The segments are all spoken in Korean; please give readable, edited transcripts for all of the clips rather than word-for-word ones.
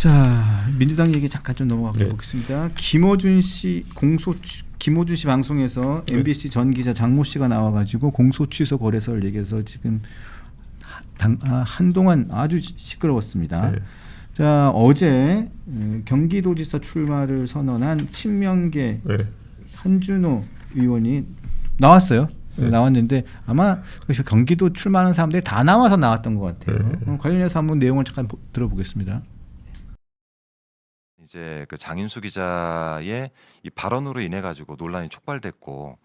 자, 민주당 얘기 잠깐 좀 넘어가 네. 보겠습니다. 김어준 씨 방송에서 네. MBC 전 기자 장모 씨가 나와가지고 공소 취소 거래설 얘기해서 지금 한동안 아주 시끄러웠습니다. 네. 자, 어제 경기도지사 출마를 선언한 친명계 네. 한준호 의원이 나왔어요. 네. 나왔는데 아마 그래서 경기도 출마하는 사람들이 다 나와서 나왔던 것 같아요. 네. 관련해서 한번 내용을 잠깐 들어보겠습니다. 이제 그 장인수 기자의 이 발언으로 인해 가지고 논란이 촉발됐고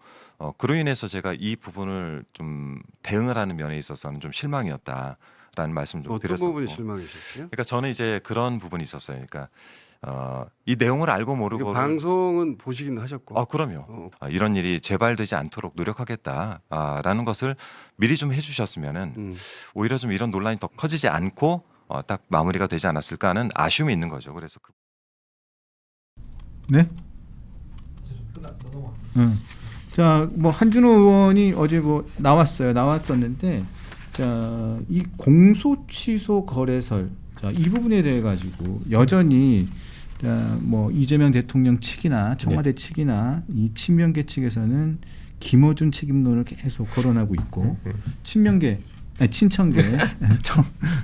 그로 인해서 제가 이 부분을 좀 대응을 하는 면에 있어서는 좀 실망이었다라는 말씀 좀 어떤 드렸었고. 부분이 실망이셨어요? 그러니까 저는 이제 그런 부분이 있었어요. 그러니까 이 내용을 알고 모르고 방송은 보시긴 하셨고. 그럼요. 이런 일이 재발되지 않도록 노력하겠다라는 것을 미리 좀 해주셨으면은 오히려 좀 이런 논란이 더 커지지 않고 딱 마무리가 되지 않았을까 하는 아쉬움이 있는 거죠. 그래서 네? 자, 뭐 한준호 의원이 어제 뭐 나왔었는데, 자, 이 공소 취소 거래설, 자, 이 부분에 대해 가지고 여전히 자, 뭐 이재명 대통령 측이나 청와대 측이나 이 친명계 측에서는 김어준 책임론을 계속 거론하고 있고, 친명계, 아니 친청계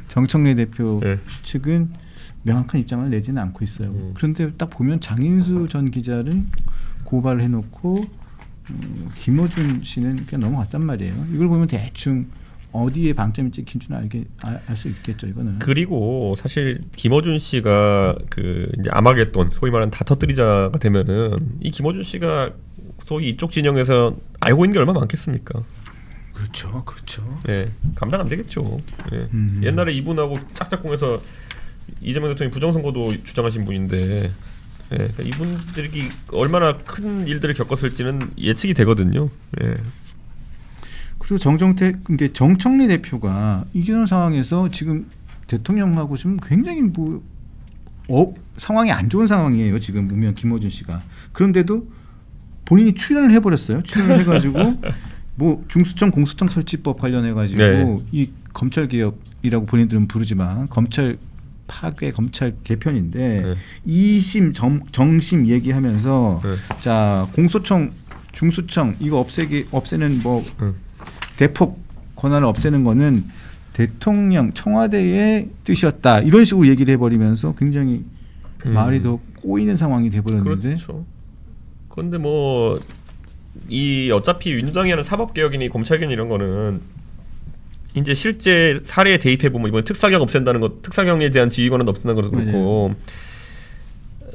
정청래 대표 네. 측은 명확한 입장을 내지는 않고 있어요. 그런데 딱 보면 장인수 전 기자는 고발을 해놓고 김어준 씨는 그냥 넘어갔단 말이에요. 이걸 보면 대충 어디에 방점이 찍힌 줄 알 수 있겠죠, 이거는. 그리고 사실 김어준 씨가 그 이제 아마겟돈 소위 말하는 다 터뜨리자가 되면은 이 김어준 씨가 소위 이쪽 진영에서 알고 있는 게 얼마나 많겠습니까? 그렇죠, 그렇죠. 예, 감당 안 되겠죠. 예. 옛날에 이분하고 짝짝꿍해서 이재명 대통령 부정선거도 주장하신 분인데, 예, 그러니까 이분들이 얼마나 큰 일들을 겪었을지는 예측이 되거든요. 예. 그리고 근데 정청래 대표가 이런 상황에서 지금 대통령하고 지금 굉장히 상황이 안 좋은 상황이에요. 지금 보면 김어준 씨가. 그런데도 본인이 출연을 해버렸어요. 출연을 해가지고 뭐 중수청 공소장 설치법 관련해가지고 네. 이 검찰 개혁이라고 본인들은 부르지만 검찰 파괴, 검찰 개편인데 네. 2심 정심 얘기하면서 네. 자 공소청 중수청 이거 없애는 뭐 대폭 권한을 없애는 거는 대통령 청와대의 뜻이었다 이런 식으로 얘기를 해버리면서 굉장히 말이 더 꼬이는 상황이 돼버렸는데. 그렇죠. 그런데 뭐 이 어차피 민주당이 하는 사법개혁이니 검찰개혁 이런 거는 이제 실제 사례에 대입해 보면 이번 특사경 없앤다는 것, 특사경에 대한 지휘권은 없앤다는 것도 그렇고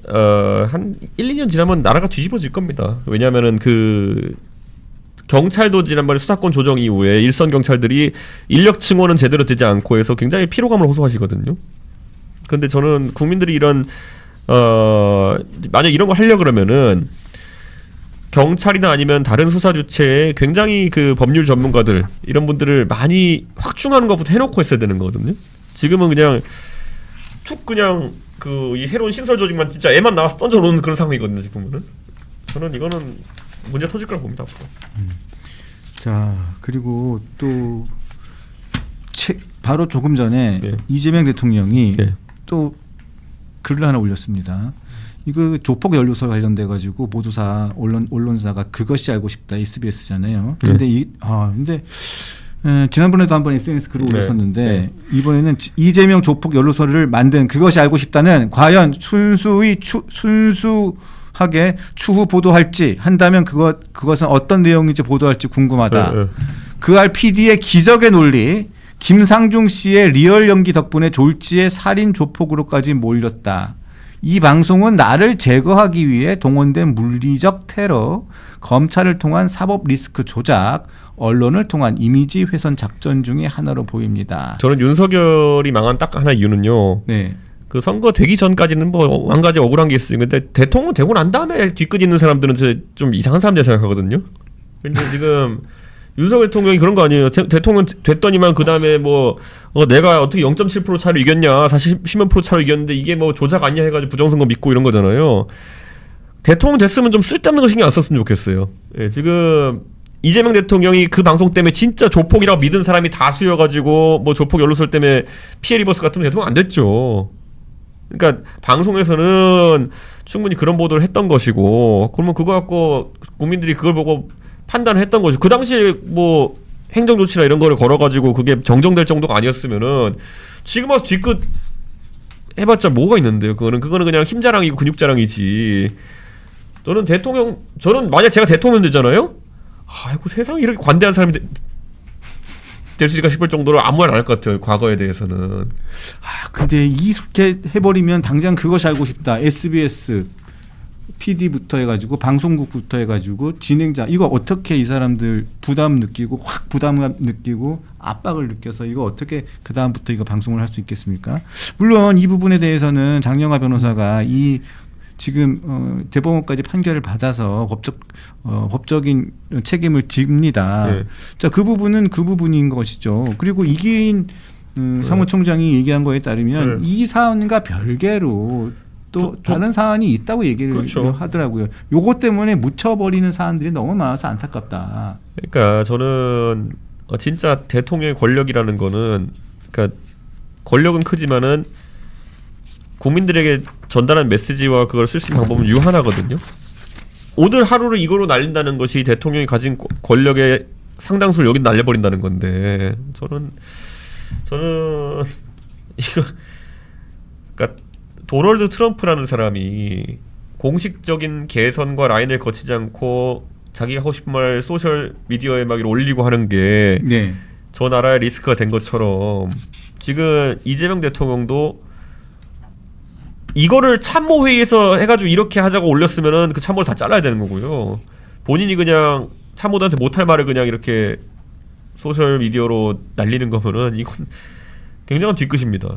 한 1, 2년 지나면 나라가 뒤집어질 겁니다. 왜냐하면은 그 경찰도 지난번에 수사권 조정 이후에 일선 경찰들이 인력 증원은 제대로 되지 않고 해서 굉장히 피로감을 호소하시거든요. 그런데 저는 국민들이 이런 만약 이런 거 하려 그러면은 경찰이나 아니면 다른 수사 주체에 굉장히 그 법률 전문가들 이런 분들을 많이 확충하는 것부터 해놓고 했어야 되는 거거든요. 지금은 그냥 툭 그냥 그 이 새로운 신설 조직만 진짜 애만 나와서 던져놓는 그런 상황이거든요. 지금은 저는 이거는 문제 터질 거라고 봅니다. 앞으로. 자 그리고 또 바로 조금 전에 네. 이재명 대통령이 네. 또 글을 하나 올렸습니다. 이거 조폭 연루설 관련돼 가지고 모두사 언론사가 그것이 알고 싶다 SBS잖아요. 근데 근데 지난번에도 한번 SNS 글을 올렸었는데 이번에는 이재명 조폭 연루설을 만든 그것이 알고 싶다는 과연 순수하게 추후 보도할지 한다면 그것은 어떤 내용인지 보도할지 궁금하다. 그알 PD의 기적의 논리, 김상중 씨의 리얼 연기 덕분에 졸지에 살인 조폭으로까지 몰렸다. 이 방송은 나를 제거하기 위해 동원된 물리적 테러, 검찰을 통한 사법 리스크 조작, 언론을 통한 이미지 훼손 작전 중의 하나로 보입니다. 저는 윤석열이 망한 딱 하나 이유는요. 네. 그 선거 되기 전까지는 뭐 한 가지 억울한 게 있어요. 근데 대통령 되고 난 다음에 뒤끝 있는 사람들은 좀 이상한 사람들 생각하거든요. 근데 지금 윤석열 대통령이 그런 거 아니에요. 대통령 됐더니만 그 다음에 내가 어떻게 0.7% 차로 이겼냐, 사실 10몇% 차로 이겼는데 이게 뭐 조작 아니야 해가지고 부정선거 믿고 이런 거잖아요. 대통령 됐으면 좀 쓸데없는 거 신경 안 썼으면 좋겠어요. 예, 지금 이재명 대통령이 그 방송 때문에 진짜 조폭이라고 믿은 사람이 다수여가지고 뭐 조폭 연루설 때문에 피해 입었을 것 같으면 대통령 안 됐죠. 그러니까 방송에서는 충분히 그런 보도를 했던 것이고 그러면 그거 갖고 국민들이 그걸 보고 판단을 했던 거죠. 그 당시에 뭐 행정 조치나 이런 거를 걸어가지고 그게 정정될 정도가 아니었으면은 지금 와서 뒤끝 해봤자 뭐가 있는데요. 그거는 그냥 힘자랑이고 근육자랑이지. 저는 만약 제가 대통령 되잖아요. 아이고 세상에 이렇게 관대한 사람이 될 수 있을까 싶을 정도로 아무 말 안 할 것 같아요. 과거에 대해서는. 근데 이렇게 해버리면 당장 그것이 알고 싶다. SBS PD부터 해가지고 방송국부터 해가지고 진행자 이거 어떻게 이 사람들 부담 느끼고 확 부담감 느끼고 압박을 느껴서 이거 어떻게 그 다음부터 이거 방송을 할 수 있겠습니까? 물론 이 부분에 대해서는 장영하 변호사가 이 지금 대법원까지 판결을 받아서 법적인 책임을 집니다. 네. 자, 그 부분은 그 부분인 것이죠. 그리고 이기인 사무총장이 얘기한 거에 따르면 이 사안과 별개로 또 다른 사안이 있다고 얘기를 그렇죠. 하더라고요. 요것 때문에 묻혀버리는 사안들이 너무 많아서 안타깝다. 그러니까 저는 진짜 대통령의 권력이라는 거는 그러니까 권력은 크지만은 국민들에게 전달한 메시지와 그걸 쓸 수 있는 방법은 유한하거든요. 오늘 하루를 이거로 날린다는 것이 대통령이 가진 권력의 상당수를 여기 날려버린다는 건데 저는 이거 그러니까 도널드 트럼프라는 사람이 공식적인 개선과 라인을 거치지 않고 자기가 하고 싶은 말 소셜 미디어에 막 올리고 하는 게 저 나라의 리스크가 된 것처럼 지금 이재명 대통령도 이거를 참모회의에서 해가지고 이렇게 하자고 올렸으면은 그 참모를 다 잘라야 되는 거고요. 본인이 그냥 참모들한테 못할 말을 그냥 이렇게 소셜 미디어로 날리는 거면은 이건 굉장한 뒤끝입니다.